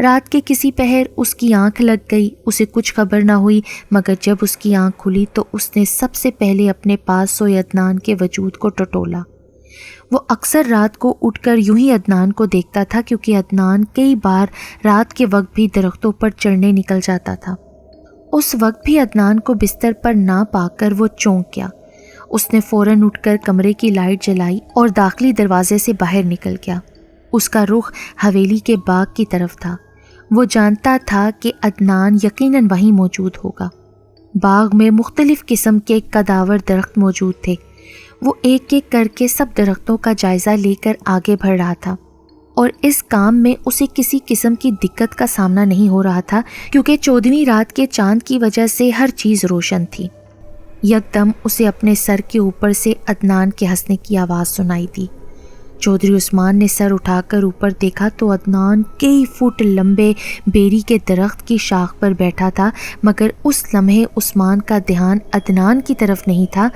رات کے کسی پہر اس کی آنکھ لگ گئی، اسے کچھ خبر نہ ہوئی، مگر جب اس کی آنکھ کھلی تو اس نے سب سے پہلے اپنے پاس سوئے عدنان کے وجود کو ٹٹولا۔ وہ اکثر رات کو اٹھ کر یوں ہی عدنان کو دیکھتا تھا، کیونکہ عدنان کئی بار رات کے وقت بھی درختوں پر چڑھنے نکل جاتا تھا۔ اس وقت بھی عدنان کو بستر پر نہ پا کر وہ چونک گیا۔ اس نے فوراً اٹھ کر کمرے کی لائٹ جلائی اور داخلی دروازے سے باہر نکل گیا۔ اس کا رخ حویلی کے باغ کی طرف تھا۔ وہ جانتا تھا کہ عدنان یقیناً وہیں موجود ہوگا۔ باغ میں مختلف قسم کے قداور درخت موجود تھے۔ وہ ایک ایک کر کے سب درختوں کا جائزہ لے کر آگے بڑھ رہا تھا، اور اس کام میں اسے کسی قسم کی دقت کا سامنا نہیں ہو رہا تھا، کیونکہ 14ویں رات کے چاند کی وجہ سے ہر چیز روشن تھی۔ یکدم اسے اپنے سر کے اوپر سے عدنان کے ہنسنے کی آواز سنائی دی۔ چودھری عثمان نے سر اٹھا کر اوپر دیکھا تو عدنان کئی فٹ لمبے بیری کے درخت کی شاخ پر بیٹھا تھا، مگر اس لمحے عثمان کا دھیان عدنان کی طرف نہیں تھا۔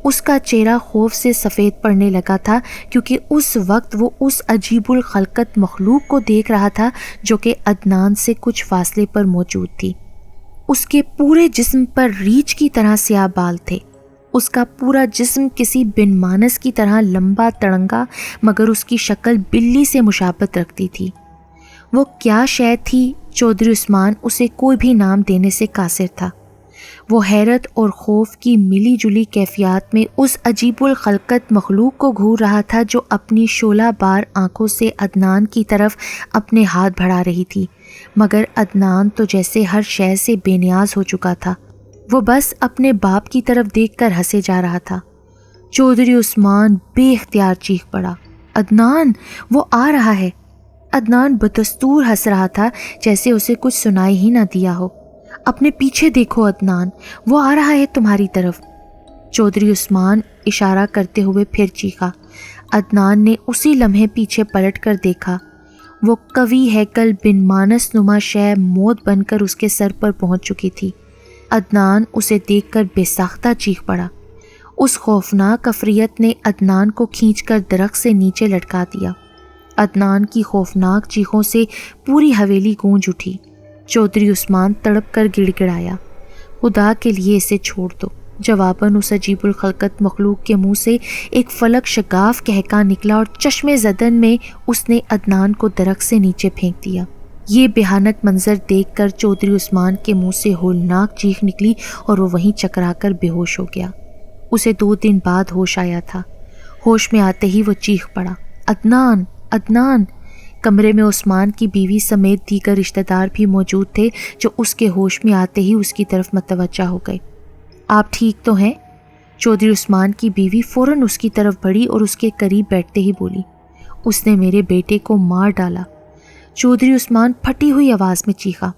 اس کا چہرہ خوف سے سفید پڑنے لگا تھا، کیونکہ اس وقت وہ اس عجیب الخلقت مخلوق کو دیکھ رہا تھا جو کہ عدنان سے کچھ فاصلے پر موجود تھی۔ اس کے پورے جسم پر ریچھ کی طرح سیاہ بال تھے۔ اس کا پورا جسم کسی بن مانس کی طرح لمبا تڑنگا، مگر اس کی شکل بلی سے مشابہت رکھتی تھی۔ وہ کیا شے تھی؟ چودھری عثمان اسے کوئی بھی نام دینے سے قاصر تھا۔ وہ حیرت اور خوف کی ملی جلی کیفیات میں اس عجیب الخلقت مخلوق کو گھور رہا تھا جو اپنی شعلہ بار آنکھوں سے عدنان کی طرف اپنے ہاتھ بڑھا رہی تھی، مگر عدنان تو جیسے ہر شے سے بے نیاز ہو چکا تھا۔ وہ بس اپنے باپ کی طرف دیکھ کر ہنسے جا رہا تھا۔ چودھری عثمان بے اختیار چیخ پڑا، عدنان، وہ آ رہا ہے۔ عدنان بدستور ہنس رہا تھا، جیسے اسے کچھ سنائی ہی نہ دیا ہو۔ اپنے پیچھے دیکھو عدنان، وہ آ رہا ہے تمہاری طرف۔ چودھری عثمان اشارہ کرتے ہوئے پھر چیخا۔ عدنان نے اسی لمحے پیچھے پلٹ کر دیکھا۔ وہ قوی ہیکل بن مانس نما شے موت بن کر اس کے سر پر پہنچ چکی تھی۔ عدنان اسے دیکھ کر بے ساختہ چیخ پڑا۔ اس خوفناک عفریت نے عدنان کو کھینچ کر درخت سے نیچے لٹکا دیا۔ عدنان کی خوفناک چیخوں سے پوری حویلی گونج اٹھی۔ چودھری عثمان تڑپ کر گڑ گڑایا، خدا کے لیے اسے چھوڑ دو۔ جواباً اس عجیب الخلقت مخلوق کے منہ سے ایک فلک شگاف کہکا نکلا اور چشمے زدن میں اس نے عدنان کو درخت سے نیچے پھینک دیا۔ یہ بھیانک منظر دیکھ کر چودھری عثمان کے منہ سے ہولناک چیخ نکلی اور وہ وہیں چکرا کر بے ہوش ہو گیا۔ اسے 2 دن بعد ہوش آیا تھا۔ ہوش میں آتے ہی وہ چیخ پڑا، عدنان، عدنان۔ کمرے میں عثمان کی بیوی سمیت دیگر رشتہ دار بھی موجود تھے، جو اس کے ہوش میں آتے ہی اس کی طرف متوجہ ہو گئے۔ آپ ٹھیک تو ہیں؟ چودھری عثمان کی بیوی فوراً اس کی طرف بڑھی اور اس کے قریب بیٹھتے ہی بولی، اس نے میرے بیٹے کو مار ڈالا۔ چودھری عثمان پھٹی ہوئی آواز میں چیخا۔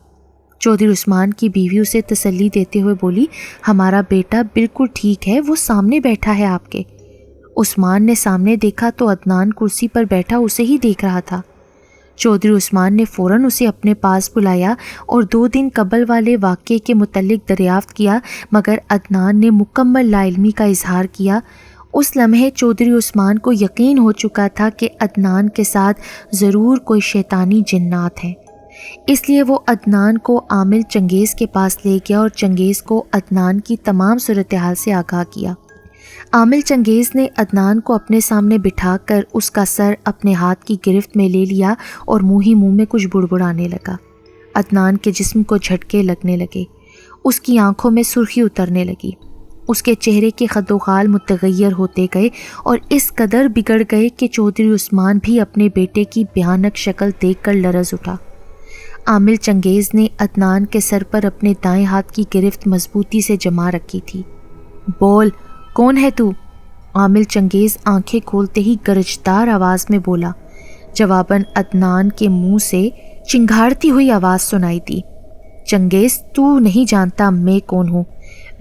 چودھری عثمان کی بیوی اسے تسلی دیتے ہوئے بولی، ہمارا بیٹا بالکل ٹھیک ہے، وہ سامنے بیٹھا ہے آپ کے۔ عثمان نے سامنے دیکھا تو عدنان کرسی پر بیٹھا اسے ہی دیکھ رہا تھا۔ چودھری عثمان نے فوراً اسے اپنے پاس بلایا اور 2 دن قبل والے واقعے کے متعلق دریافت کیا، مگر عدنان نے مکمل لا علمی کا اظہار کیا۔ اس لمحے چودھری عثمان کو یقین ہو چکا تھا کہ عدنان کے ساتھ ضرور کوئی شیطانی جنات ہیں۔ اس لیے وہ عدنان کو عامل چنگیز کے پاس لے گیا اور چنگیز کو عدنان کی تمام صورتحال سے آگاہ کیا۔ عامل چنگیز نے عدنان کو اپنے سامنے بٹھا کر اس کا سر اپنے ہاتھ کی گرفت میں لے لیا اور منہ ہی منہ میں کچھ بڑبڑانے لگا۔ عدنان کے جسم کو جھٹکے لگنے لگے، اس کی آنکھوں میں سرخی اترنے لگی، اس کے چہرے کے خد و خال متغیر ہوتے گئے اور اس قدر بگڑ گئے کہ چودھری عثمان بھی اپنے بیٹے کی بھیانک شکل دیکھ کر لرز اٹھا۔ عامل چنگیز نے عدنان کے سر پر اپنے دائیں ہاتھ کی گرفت مضبوطی سے جما رکھی تھی۔ بول، کون ہے تو؟ عامل چنگیز آنکھیں کھولتے ہی گرجدار آواز میں بولا۔ جواباً عدنان کے منہ سے چنگھاڑتی ہوئی آواز سنائی دی، چنگیز، تو نہیں جانتا میں کون ہوں۔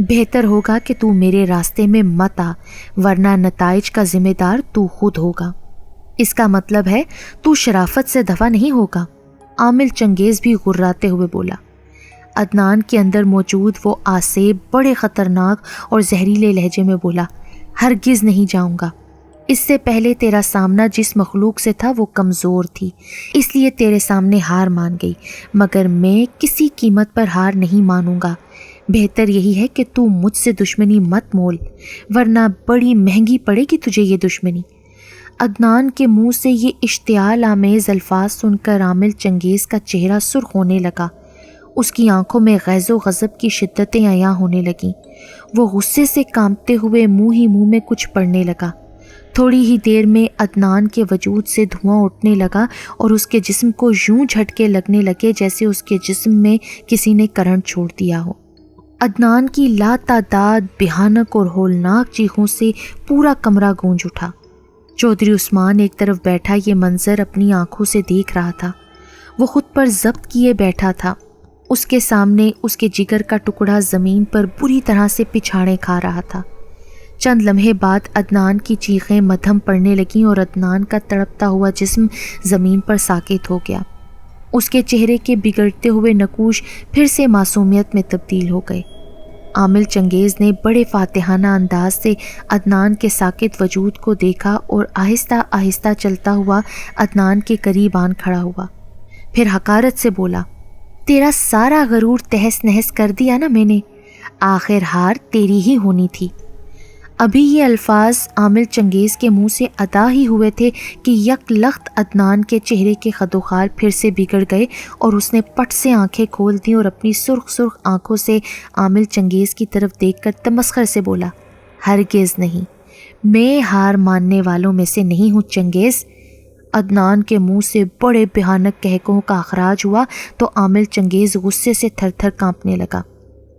بہتر ہوگا کہ تو میرے راستے میں مت آ، ورنہ نتائج کا ذمہ دار تو خود ہوگا۔ اس کا مطلب ہے تو شرافت سے دفع نہیں ہوگا۔ عامل چنگیز بھی غراتے ہوئے بولا۔ عدنان کے اندر موجود وہ آسیب بڑے خطرناک اور زہریلے لہجے میں بولا، ہرگز نہیں جاؤں گا۔ اس سے پہلے تیرا سامنا جس مخلوق سے تھا وہ کمزور تھی، اس لیے تیرے سامنے ہار مان گئی، مگر میں کسی قیمت پر ہار نہیں مانوں گا۔ بہتر یہی ہے کہ تو مجھ سے دشمنی مت مول، ورنہ بڑی مہنگی پڑے گی تجھے یہ دشمنی۔ عدنان کے منہ سے یہ اشتعال آمیز الفاظ سن کر عامل چنگیز کا چہرہ سرخ ہونے لگا، اس کی آنکھوں میں غیظ و غضب کی شدتیں عیاں ہونے لگیں۔ وہ غصے سے کانپتے ہوئے منہ میں کچھ پڑنے لگا۔ تھوڑی ہی دیر میں عدنان کے وجود سے دھواں اٹھنے لگا اور اس کے جسم کو یوں جھٹکے لگنے لگے جیسے اس کے جسم میں کسی نے کرنٹ چھوڑ دیا ہو۔ عدنان کی لاتعداد بھیانک اور ہولناک چیخوں سے پورا کمرہ گونج اٹھا۔ چودھری عثمان ایک طرف بیٹھا یہ منظر اپنی آنکھوں سے دیکھ رہا تھا۔ وہ خود پر ضبط کیے بیٹھا تھا۔ اس کے سامنے اس کے جگر کا ٹکڑا زمین پر بری طرح سے پچھاڑے کھا رہا تھا۔ چند لمحے بعد عدنان کی چیخیں مدھم پڑنے لگیں اور عدنان کا تڑپتا ہوا جسم زمین پر ساکت ہو گیا۔ اس کے چہرے کے بگڑتے ہوئے نقوش پھر سے معصومیت میں تبدیل ہو گئے۔ عامل چنگیز نے بڑے فاتحانہ انداز سے عدنان کے ساکت وجود کو دیکھا اور آہستہ آہستہ چلتا ہوا عدنان کے قریب آن کھڑا ہوا۔ پھر حقارت سے بولا، تیرا سارا غرور تہس نہس کر دیا نا میں نے، آخر ہار تیری ہی ہونی تھی۔ ابھی یہ الفاظ عامل چنگیز کے منہ سے ادا ہی ہوئے تھے کہ یک لخت عدنان کے چہرے کے خد و خال پھر سے بگڑ گئے اور اس نے پٹ سے آنکھیں کھول دیں اور اپنی سرخ سرخ آنکھوں سے عامل چنگیز کی طرف دیکھ کر تمسخر سے بولا، ہرگز نہیں، میں ہار ماننے والوں میں سے نہیں ہوں چنگیز۔ عدنان کے منہ سے بڑے بھیانک قہقہوں کا اخراج ہوا تو عامل چنگیز غصے سے تھر تھر کانپنے لگا۔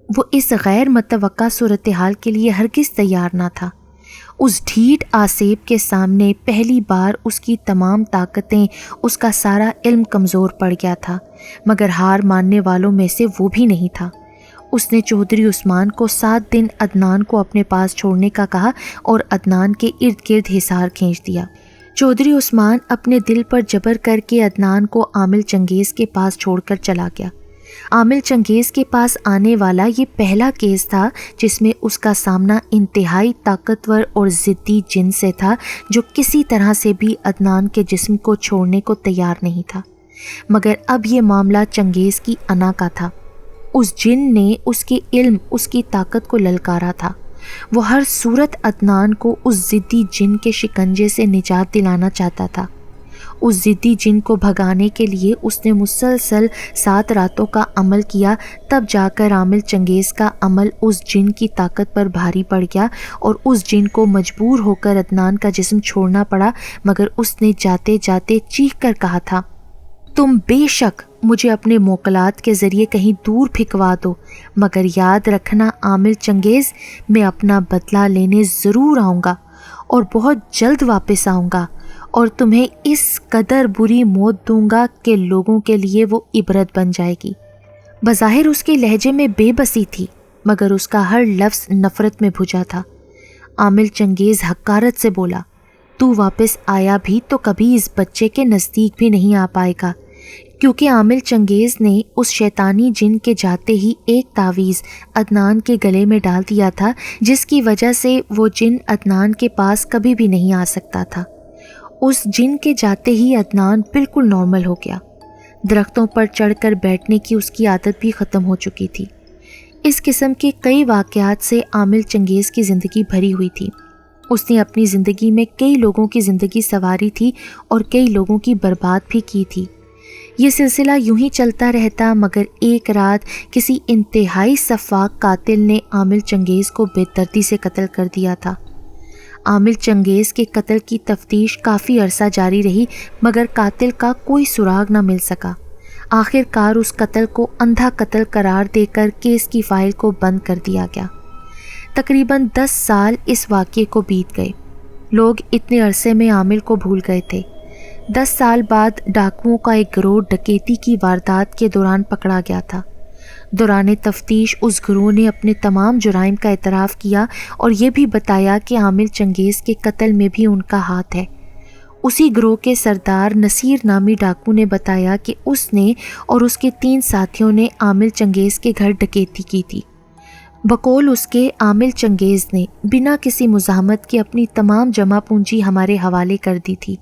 وہ اس غیر متوقع صورتحال کے لیے ہرگز تیار نہ تھا۔ اس ڈھیٹ آسیب کے سامنے پہلی بار اس کی تمام طاقتیں، اس کا سارا علم کمزور پڑ گیا تھا، مگر ہار ماننے والوں میں سے وہ بھی نہیں تھا۔ اس نے چودھری عثمان کو 7 دن عدنان کو اپنے پاس چھوڑنے کا کہا اور عدنان کے ارد گرد حصار کھینچ دیا۔ چودھری عثمان اپنے دل پر جبر کر کے عدنان کو عامل چنگیز کے پاس چھوڑ کر چلا گیا۔ عامل چنگیز کے پاس آنے والا یہ پہلا کیس تھا جس میں اس کا سامنا انتہائی طاقتور اور ضدی جن سے تھا جو کسی طرح سے بھی عدنان کے جسم کو چھوڑنے کو تیار نہیں تھا۔ مگر اب یہ معاملہ چنگیز کی انا کا تھا۔ اس جن نے اس کے علم، اس کی طاقت کو للکارا تھا۔ وہ ہر صورت عدنان کو اس ضدی جن کے شکنجے سے نجات دلانا چاہتا تھا۔ اس ضدی جن کو بھگانے کے لیے اس نے مسلسل 7 راتوں کا عمل کیا، تب جا کر عامل چنگیز کا عمل اس جن کی طاقت پر بھاری پڑ گیا اور اس جن کو مجبور ہو کر عدنان کا جسم چھوڑنا پڑا، مگر اس نے جاتے جاتے چیخ کر کہا تھا، تم بے شک مجھے اپنے موکلات کے ذریعے کہیں دور پھکوا دو، مگر یاد رکھنا عامل چنگیز، میں اپنا بدلہ لینے ضرور آؤں گا اور بہت جلد واپس آؤں گا اور تمہیں اس قدر بری موت دوں گا کہ لوگوں کے لیے وہ عبرت بن جائے گی۔ بظاہر اس کے لہجے میں بے بسی تھی، مگر اس کا ہر لفظ نفرت میں بھجا تھا۔ عامل چنگیز حقارت سے بولا، تو واپس آیا بھی تو کبھی اس بچے کے نزدیک بھی نہیں آ پائے گا، کیونکہ عامل چنگیز نے اس شیطانی جن کے جاتے ہی ایک تعویذ عدنان کے گلے میں ڈال دیا تھا جس کی وجہ سے وہ جن عدنان کے پاس کبھی بھی نہیں آ سکتا تھا۔ اس جن کے جاتے ہی عدنان بالکل نارمل ہو گیا۔ درختوں پر چڑھ کر بیٹھنے کی اس کی عادت بھی ختم ہو چکی تھی۔ اس قسم کے کئی واقعات سے عامل چنگیز کی زندگی بھری ہوئی تھی۔ اس نے اپنی زندگی میں کئی لوگوں کی زندگی سنواری تھی اور کئی لوگوں کی برباد بھی کی تھی۔ یہ سلسلہ یوں ہی چلتا رہتا، مگر ایک رات کسی انتہائی سفاک قاتل نے عامل چنگیز کو بے دردی سے قتل کر دیا تھا۔ عامل چنگیز کے قتل کی تفتیش کافی عرصہ جاری رہی، مگر قاتل کا کوئی سراغ نہ مل سکا۔ آخر کار اس قتل کو اندھا قتل قرار دے کر کیس کی فائل کو بند کر دیا گیا۔ تقریباً 10 سال اس واقعے کو بیت گئے۔ لوگ اتنے عرصے میں عامل کو بھول گئے تھے۔ 10 سال بعد ڈاکوؤں کا ایک گروہ ڈکیتی کی واردات کے دوران پکڑا گیا تھا۔ دوران تفتیش اس گروہ نے اپنے تمام جرائم کا اعتراف کیا اور یہ بھی بتایا کہ عامل چنگیز کے قتل میں بھی ان کا ہاتھ ہے۔ اسی گروہ کے سردار نصیر نامی ڈاکو نے بتایا کہ اس نے اور اس کے 3 ساتھیوں نے عامل چنگیز کے گھر ڈکیتی کی تھی۔ بقول اس کے عامل چنگیز نے بنا کسی مزاحمت کے اپنی تمام جمع پونجی ہمارے حوالے کر دی تھی،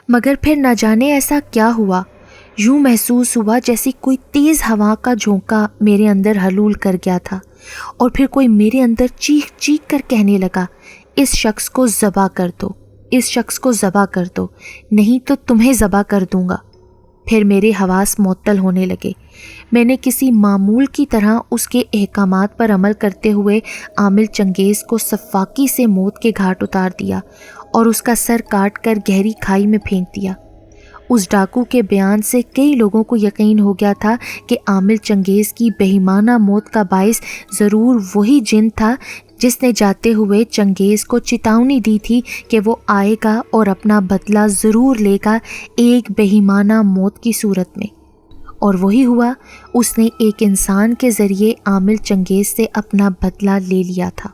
مگر پھر نہ جانے ایسا کیا ہوا، یوں محسوس ہوا جیسے کوئی تیز ہوا کا جھونکا میرے اندر حلول کر گیا تھا، اور پھر کوئی میرے اندر چیخ چیخ کر کہنے لگا، اس شخص کو ذبح کر دو، اس شخص کو ذبح کر دو، نہیں تو تمہیں ذبح کر دوں گا۔ پھر میرے حواس معطل ہونے لگے۔ میں نے کسی معمول کی طرح اس کے احکامات پر عمل کرتے ہوئے عامل چنگیز کو سفاکی سے موت کے گھاٹ اتار دیا اور اس کا سر کاٹ کر گہری کھائی میں پھینک دیا۔ اس ڈاکو کے بیان سے کئی لوگوں کو یقین ہو گیا تھا کہ عامل چنگیز کی بہیمانہ موت کا باعث ضرور وہی جن تھا جس نے جاتے ہوئے چنگیز کو چتاونی دی تھی کہ وہ آئے گا اور اپنا بدلہ ضرور لے گا ایک بہیمانہ موت کی صورت میں۔ اور وہی ہوا، اس نے ایک انسان کے ذریعے عامل چنگیز سے اپنا بدلہ لے لیا تھا۔